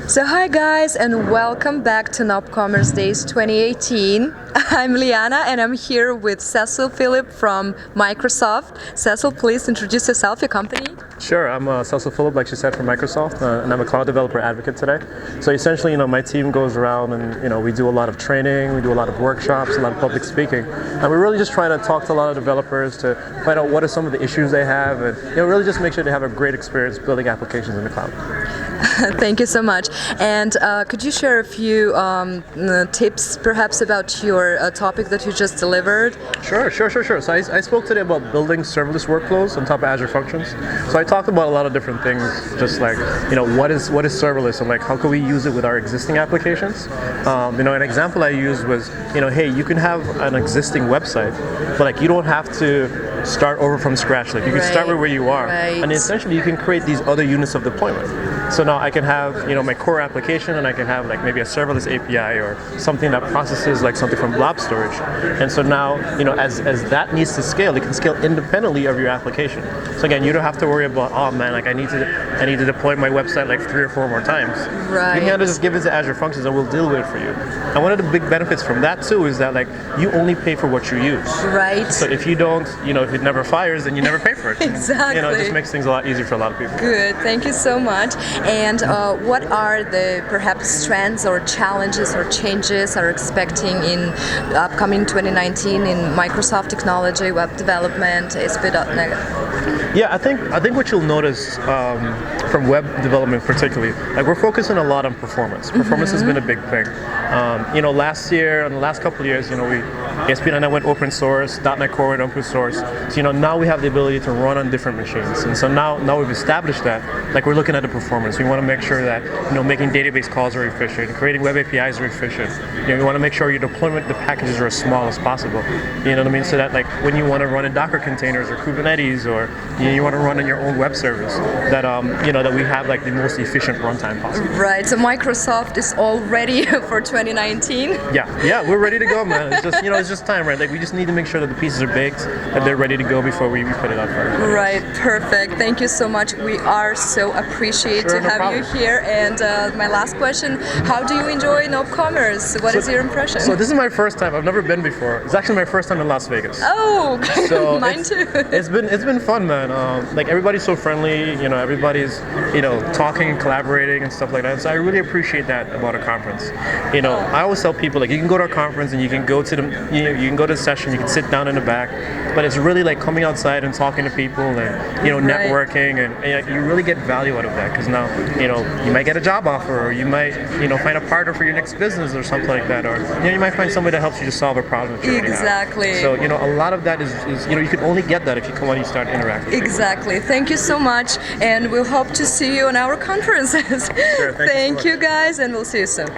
So hi guys, and welcome back to nopCommerce Days 2018. I'm Liana and I'm here with Cecil Phillip from Microsoft. Cecil, please introduce yourself, your company. Sure, I'm Cecil Phillip, like you said, from Microsoft, and I'm a cloud developer advocate today. So essentially, my team goes around and, we do a lot of training, we do a lot of workshops, a lot of public speaking, and we're really just trying to talk to a lot of developers to find out what are some of the issues they have, and really just make sure they have a great experience building applications in the cloud. Thank you so much. And could you share a few tips, perhaps, about your topic that you just delivered? Sure. So I spoke today about building serverless workflows on top of Azure functions. So I talked about a lot of different things, just like, what is serverless, and like how can we use it with our existing applications? An example I used was, hey, you can have an existing website, but like you don't have to start over from scratch. Like you can start with where you are, and essentially you can create these other units of deployment. So now I can have my core application, and I can have like maybe a serverless API or something that processes like something from blob storage. And so now as that needs to scale, it can scale independently of your application. So again, you don't have to worry about, oh man, like I need to deploy my website like 3 or 4 more times. Right. You can kind of just give it to Azure Functions and we'll deal with it for you. And one of the big benefits from that too is that like you only pay for what you use. Right. So if you don't, if it never fires, then you never pay for it. Exactly. It just makes things a lot easier for a lot of people. Good. Thank you so much. And what are the perhaps trends or challenges or changes are expecting in upcoming 2019 in Microsoft technology, web development, ASP.NET? Yeah, I think what you'll notice from web development particularly, like we're focusing a lot on performance. Performance has been a big thing. Last year and the last couple of years, ASP.NET went open source, .NET Core went open source. So now we have the ability to run on different machines, and so now we've established that. Like we're looking at the performance. We want to make sure that making database calls are efficient, creating web APIs are efficient. We want to make sure your deployment, the packages are as small as possible. You know what I mean? So that like when you want to run in Docker containers or Kubernetes, or you want to run in your own web service, that that we have like the most efficient runtime possible. Right. So Microsoft is all ready for 2019. Yeah, we're ready to go, man. It's just it's just time, right? Like we just need to make sure that the pieces are baked, that they're ready to go before we put it out for everybody. Right. Perfect. Thank you so much. We are so appreciate to have you here. And my last question: how do you enjoy nopCommerce? What is your impression? So this is my first time. I've never been before. It's actually my first time in Las Vegas. Oh, so mine too. It's been fun, man. Like everybody's so friendly. Everybody's talking and collaborating and stuff like that. So I really appreciate that about a conference. I always tell people like you can go to a conference and you can go to you can go to a session. You can sit down in the back, but it's really like coming outside and talking to people and networking and you really get value out of that, because now you might get a job offer, or you might find a partner for your next business or something like that, or you might find somebody that helps you to solve a problem that you already have. So a lot of that is you can only get that if you come on and you start interacting. Exactly. Thank you so much, and we'll hope to see you on our conferences. Sure, thank you guys, and we'll see you soon.